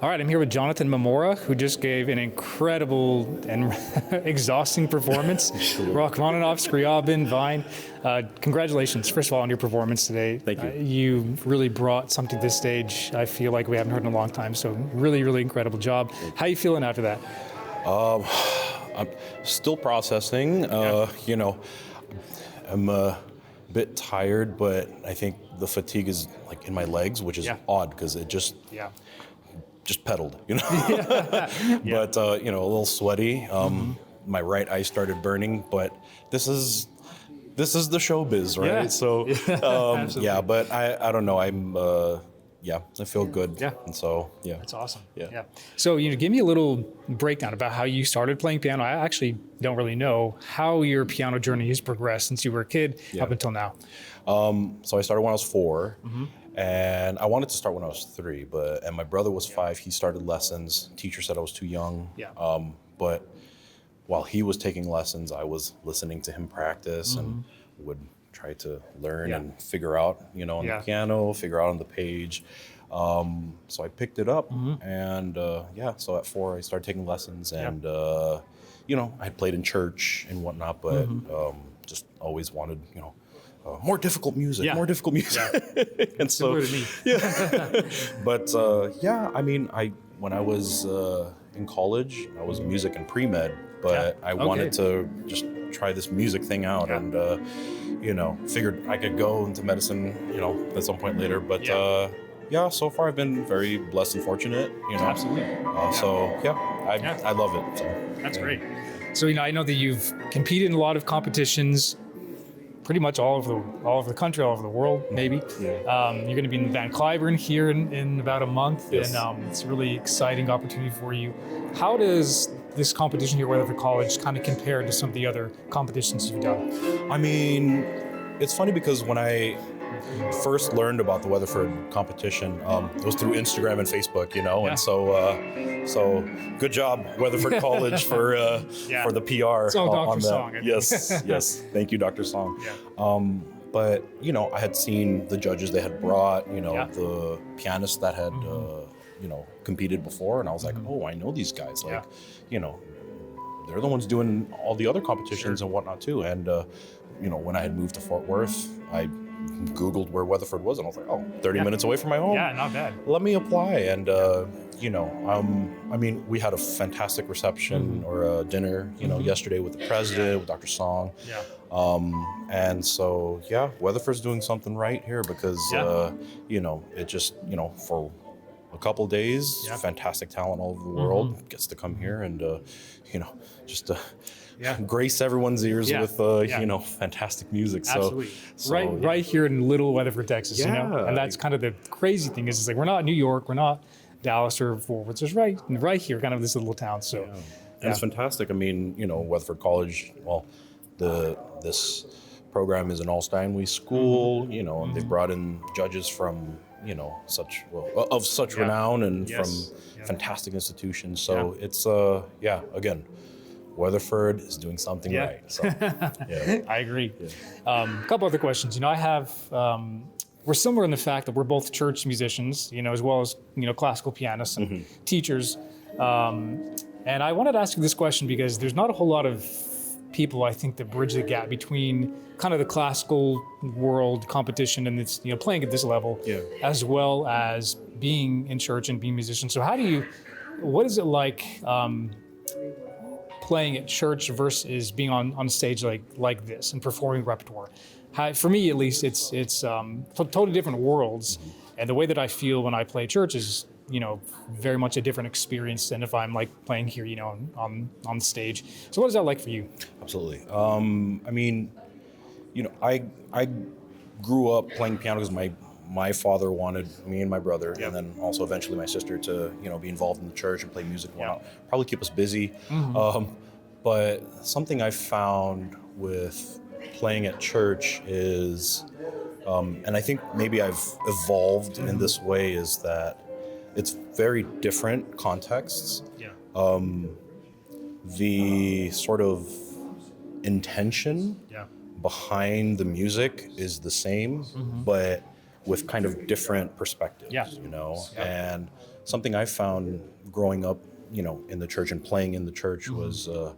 All right, I'm here with Jonathan Mamora, who just gave an incredible and exhausting performance. Rachmaninoff, Scriabin, Vine. Congratulations, first of all, on your performance today. Thank you. You really brought something to this stage I feel like we haven't heard in a long time, so really, really incredible job. How are you feeling after that? I'm still processing. I'm a bit tired, but I think the fatigue is like in my legs, which is odd because it just pedaled, But a little sweaty. My right eye started burning, but this is the showbiz, right? Yeah. So but I don't know. I feel good. Yeah. And so That's awesome. Yeah. So give me a little breakdown about how you started playing piano. I actually don't really know how your piano journey has progressed since you were a kid up until now. So I started when I was 4. And I wanted to start when I was 3, and my brother was 5. He started lessons. Teacher said I was too young. But while he was taking lessons, I was listening to him practice and would try to learn and figure out, on the piano, figure out on the page. So I picked it up, and so at 4 I started taking lessons, and I had played in church and whatnot, but just always wanted, more difficult music. And so, to me. But when I was in college, I was music and pre-med, but I wanted to just try this music thing out, and figured I could go into medicine, at some point later. But so far I've been very blessed and fortunate. Absolutely. I love it. So that's great. So I know that you've competed in a lot of competitions, pretty much all over the country, all over the world, maybe. You're going to be in Van Cliburn here in about a month, and it's a really exciting opportunity for you. How does this competition here at Weatherford College kind of compare to some of the other competitions you've done? I mean, it's funny because when I first learned about the Weatherford competition, it was through Instagram and Facebook, and so good job, Weatherford College, for the PR on that. Song. Yes. Thank you, Dr. Song. But I had seen the judges they had brought, the pianists that had competed before, and I was like, oh, I know these guys. Like, they're the ones doing all the other competitions and whatnot too. And when I had moved to Fort Worth, I Googled where Weatherford was, and I was like, oh, 30 minutes away from my home. Yeah, not bad. Let me apply. And, we had a fantastic reception or a dinner, yesterday with the president, with Dr. Song. And so, Weatherford's doing something right here because, it just, for a couple days, fantastic talent all over the world gets to come here and, just grace everyone's ears with fantastic music. Absolutely. Right here in little Weatherford, Texas. And that's kind of the crazy thing is, it's like we're not New York, we're not Dallas or Fort Worth, just right here, kind of this little town. So and it's fantastic. I mean, Weatherford College, well, this program is an all-Steinway school, and they've brought in judges from such renown and from fantastic institutions. So it's again, Weatherford is doing something right. So, I agree. A couple other questions. I have, we're similar in the fact that we're both church musicians, as well as, classical pianists and teachers. And I wanted to ask you this question because there's not a whole lot of people, I think, that bridge the gap between kind of the classical world competition and it's, playing at this level, as well as being in church and being musicians. So what is it like, playing at church versus being on stage like this and performing repertoire? For me, at least, it's totally different worlds, and the way that I feel when I play church is very much a different experience than if I'm like playing here on stage. So what is that like for you? Absolutely. I grew up playing piano because my father wanted me and my brother, and then also eventually my sister to be involved in the church and play music and whatnot. Probably keep us busy. But something I found with playing at church is, and I think maybe I've evolved in this way, is that it's very different contexts. The sort of intention behind the music is the same, but with kind of different perspectives, and something I found growing up, in the church and playing in the church was, well,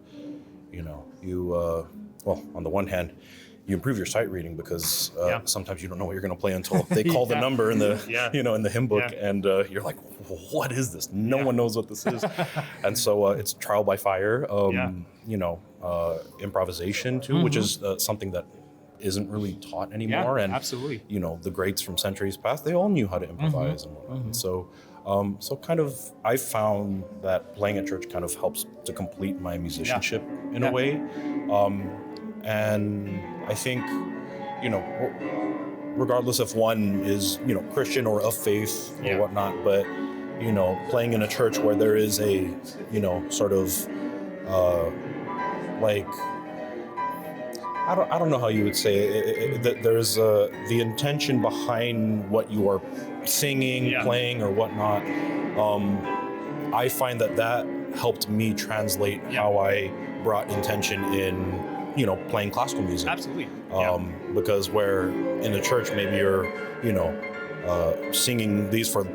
on the one hand, you improve your sight reading because sometimes you don't know what you're going to play until they call the number in the in the hymn book, and you're like, what is this? No one knows what this is. And so it's trial by fire, improvisation too, which is something that isn't really taught anymore. And absolutely. The greats from centuries past, they all knew how to improvise and whatnot. And so kind of I found that playing at church kind of helps to complete my musicianship in a way. And I think, regardless if one is, Christian or of faith or whatnot, but, playing in a church where there is a, sort of, like, I don't know how you would say it. There's the intention behind what you are singing, playing, or whatnot. I find that helped me translate how I brought intention in, playing classical music. Absolutely. Because where in the church maybe you're, singing these for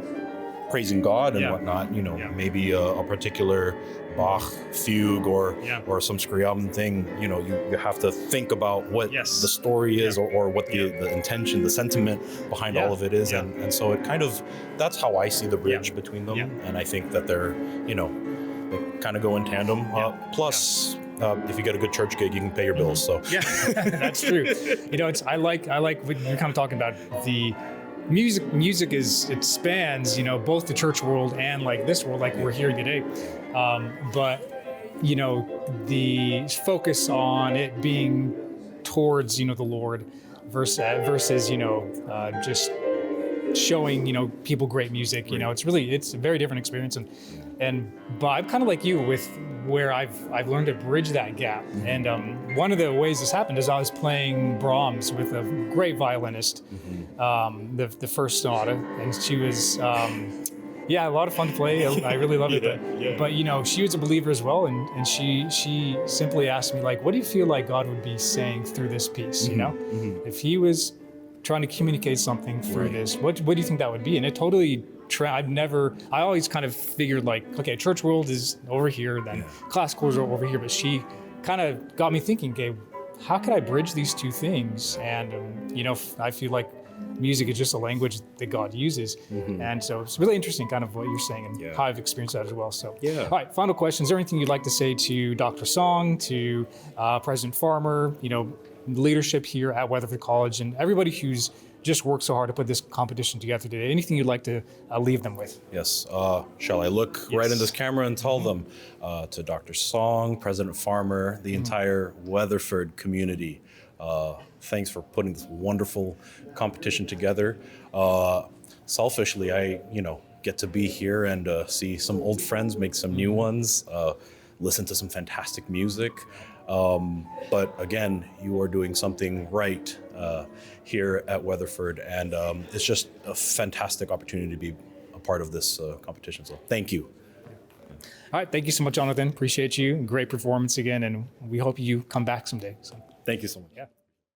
praising God and whatnot, maybe a particular Bach fugue or some Scriabin thing, you have to think about what the story is or what the intention, the sentiment behind all of it is. And so it kind of, that's how I see the bridge between them. And I think that they're, they kind of go in tandem. Plus, if you get a good church gig, you can pay your bills. So that's true. I like what you're kind of talking about. The music it spans, both the church world and like this world, like we're here today. But the focus on it being towards, the Lord versus just showing, people great music, it's a very different experience. But I'm kind of like you with where I've learned to bridge that gap. And one of the ways this happened is I was playing Brahms with a great violinist, the first sonata, and she was, a lot of fun to play. I really loved it. But she was a believer as well, and she simply asked me, like, what do you feel like God would be saying through this piece? If he was trying to communicate something through this, what do you think that would be? And it totally I always kind of figured like, okay, church world is over here, then classical is over here, but she kind of got me thinking, okay, how could I bridge these two things? And, I feel like music is just a language that God uses. And so it's really interesting kind of what you're saying and how I've experienced that as well. So, all right, final question. Is there anything you'd like to say to Dr. Song, to President Farmer, leadership here at Weatherford College, and everybody who's just worked so hard to put this competition together today? Anything you'd like to leave them with? Yes. Shall I look right in this camera and tell them to Dr. Song, President Farmer, the entire Weatherford community, thanks for putting this wonderful competition together. Selfishly, I, get to be here and see some old friends, make some new ones, listen to some fantastic music. But again, you are doing something right here at Weatherford, and it's just a fantastic opportunity to be a part of this competition. So thank you. All right, thank you so much, Jonathan. Appreciate you. Great performance again, and we hope you come back someday. So. Thank you so much. Yeah.